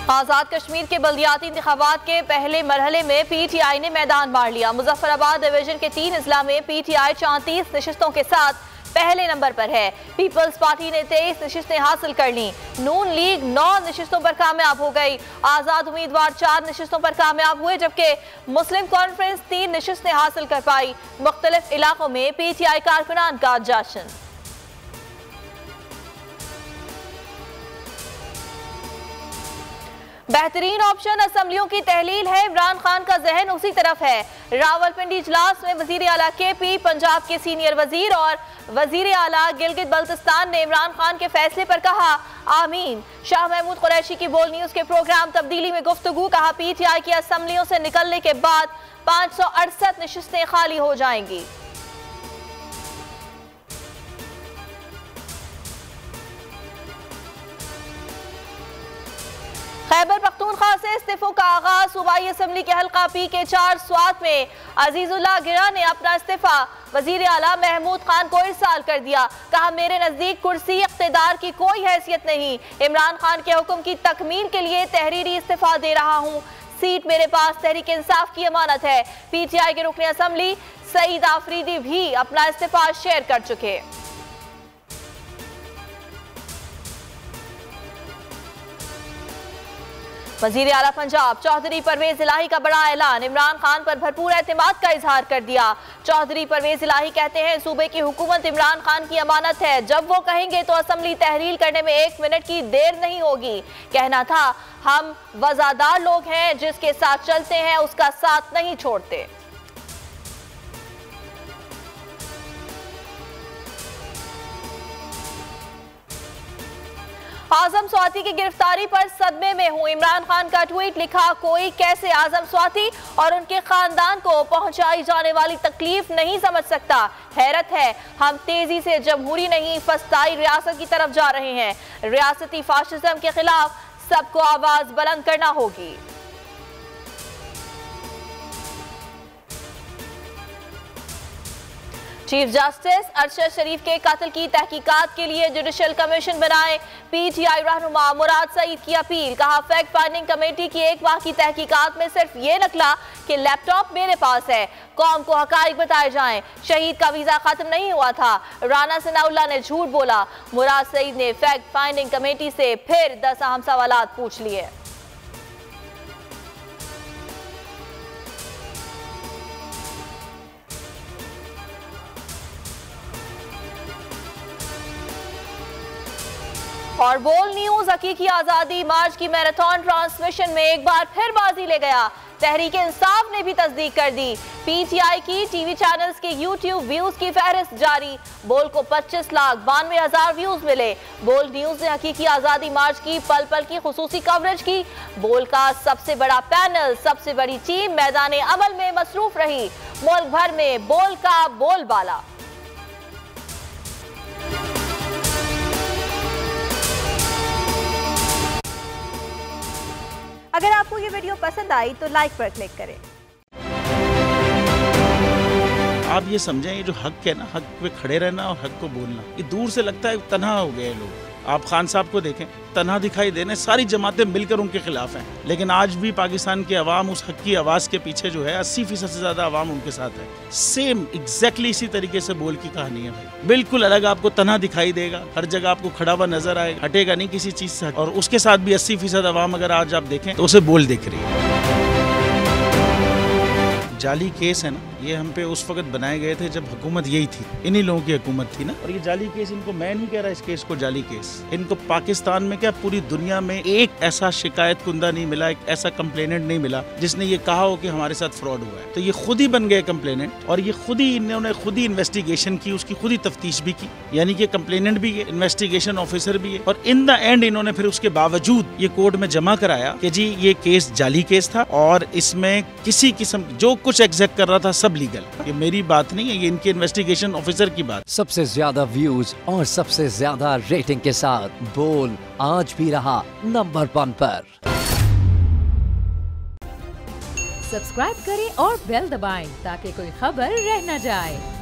आजाद कश्मीर के बल्दियाती इंतखाबात के पहले मरहले में PTI ने मैदान मार लिया। मुजफ्फराबाद डिवीजन के 3 अजला में PTI 34 नशिस्तों के साथ पहले नंबर पर है। पीपल्स पार्टी ने 23 नशिस्तें हासिल कर ली। नून लीग 9 नशिस्तों पर कामयाब हो गई। आजाद उम्मीदवार 4 नशिस्तों पर कामयाब हुए, जबकि मुस्लिम कॉन्फ्रेंस 3 नशिस्तें हासिल कर पाई। मुख्तलिफ इलाकों में PTI कारकुनान का जश्न। बेहतरीन ऑप्शन असम्बलियों की तहलील है। इमरान खान का जहन उसी तरफ है। रावलपिंडी इजलास में वजीर आला KP, पंजाब के सीनियर वजीर और वजीर आला गिलगित बल्तिस्तान ने इमरान खान के फैसले पर कहा आमीन। शाह महमूद कुरैशी की बोल न्यूज के प्रोग्राम तब्दीली में गुफ्तगू। कहा PTI की असम्बलियों से निकलने के बाद 568 नशिस्तें खाली हो जाएंगी। खैबर पख्तूनख्वा से इस्तीफों का आगाज। सूबाई असम्बली के हल्का P के 4 स्वात में अजीजुल्लाह गिरा ने अपना इस्तीफा वजीर आला महमूद खान को इरसाल कर दिया। कहा मेरे नजदीक कुर्सी इख्तिदार की कोई हैसियत नहीं। इमरान खान के हुक्म की तकमील के लिए तहरीरी इस्तीफा दे रहा हूँ। सीट मेरे पास तहरीक इंसाफ की अमानत है। PTI के रुकने असम्बली सईद आफरीदी भी अपना इस्तीफा शेयर कर चुके। वजीर आला पंजाब चौधरी परवेज इलाही का बड़ा ऐलान। इमरान खान पर भरपूर एतमाद का इजहार कर दिया। चौधरी परवेज इलाही कहते हैं सूबे की हुकूमत इमरान खान की अमानत है। जब वो कहेंगे तो असम्बली तहरील करने में 1 मिनट की देर नहीं होगी। कहना था हम वफादार लोग हैं, जिसके साथ चलते हैं उसका साथ नहीं छोड़ते। आजम स्वाति की गिरफ्तारी पर सदमे में हूं। इमरान खान का ट्वीट लिखा कोई कैसे आजम स्वाति और उनके खानदान को पहुंचाई जाने वाली तकलीफ नहीं समझ सकता। हैरत है हम तेजी से जमहूरी नहीं फस्ताई रियासत की तरफ जा रहे हैं। रियासती फाशिज्म के खिलाफ सबको आवाज बुलंद करना होगी। चीफ जस्टिस अरशद शरीफ के कत्ल की तहकीकात के लिए जुडिशल कमीशन बनाए। PTI रहनुमा मुराद सईद की अपील। कहा फैक्ट फाइंडिंग कमेटी की 1 माह की तहकीकात में सिर्फ ये निकला कि लैपटॉप मेरे पास है। कौम को हकाइक बताए जाएं। शहीद का वीजा खत्म नहीं हुआ था। राना सनाउल्लाह ने झूठ बोला। मुराद सईद ने फैक्ट फाइंडिंग कमेटी से फिर 10 अहम सवालात पूछ लिए। और बोल न्यूज हकीकी आजादी मार्च की मैराथन ट्रांसमिशन में एक बार फिर बाजी ले गया। तहरीक इंसाफ ने भी तस्दीक कर दी। PTI की टीवी चैनल्स के YouTube व्यूज की फहरिस्त जारी। बोल को 25,92,000 व्यूज मिले। बोल न्यूज ने हकीकी आजादी मार्च की पल पल की खुसूसी कवरेज की। बोल का सबसे बड़ा पैनल, सबसे बड़ी टीम मैदान अमल में मसरूफ रही। मुल्क भर में बोल का बोलबाला। अगर आपको ये वीडियो पसंद आई तो लाइक पर क्लिक करें। आप ये समझें ये जो हक है ना, हक पे खड़े रहना और हक को बोलना, ये दूर से लगता है तन्हा हो गए लोग। आप खान साहब को देखें, तन्हा दिखाई देने, सारी जमातें मिलकर उनके खिलाफ हैं, लेकिन आज भी पाकिस्तान की आवाम उस हक की आवाज़ के पीछे जो है 80% से ज़्यादा आवाम उनके साथ है। सेम एग्जैक्टली इसी तरीके से बोल की कहानी है भाई। बिल्कुल अलग आपको तन्हा दिखाई देगा, हर जगह आपको खड़ा हुआ नजर आएगा, हटेगा नहीं किसी चीज़ से। और उसके साथ भी 80% आवाम अगर आज आप देखें तो उसे बोल दिख रही है। जाली केस है ना, ये हम पे उस वक्त बनाए गए थे जब हुकूमत यही थी, इन्हीं लोगों की हुकूमत थी ना। और ये जाली केस, इनको मैं नहीं कह रहा इस केस को जाली केस, इनको पाकिस्तान में क्या पूरी दुनिया में एक ऐसा शिकायत कुंदा नहीं मिला, एक ऐसा कंप्लेनेंट नहीं मिला जिसने ये कहा हो कि हमारे साथ फ्रॉड हुआ है। तो ये खुद ही बन गए कंप्लेनेंट और ये खुद ही इन्होंने खुद ही इन्वेस्टिगेशन की, उसकी खुद ही तफ्तीश भी की, यानी कि कंप्लेनेंट भी है, इन्वेस्टिगेशन ऑफिसर भी है। और इन द एंड इन्होंने फिर उसके बावजूद ये कोर्ट में जमा कराया कि जी ये केस जाली केस था और इसमें किसी किस्म जो कुछ एग्जैक्ट कर रहा था सब लीगल। ये मेरी बात नहीं है, ये इनके इन्वेस्टिगेशन ऑफिसर की बात। सबसे ज्यादा व्यूज और सबसे ज्यादा रेटिंग के साथ बोल आज भी रहा नंबर 1 पर। सब्सक्राइब करें और बेल दबाएं ताकि कोई खबर रह न जाए।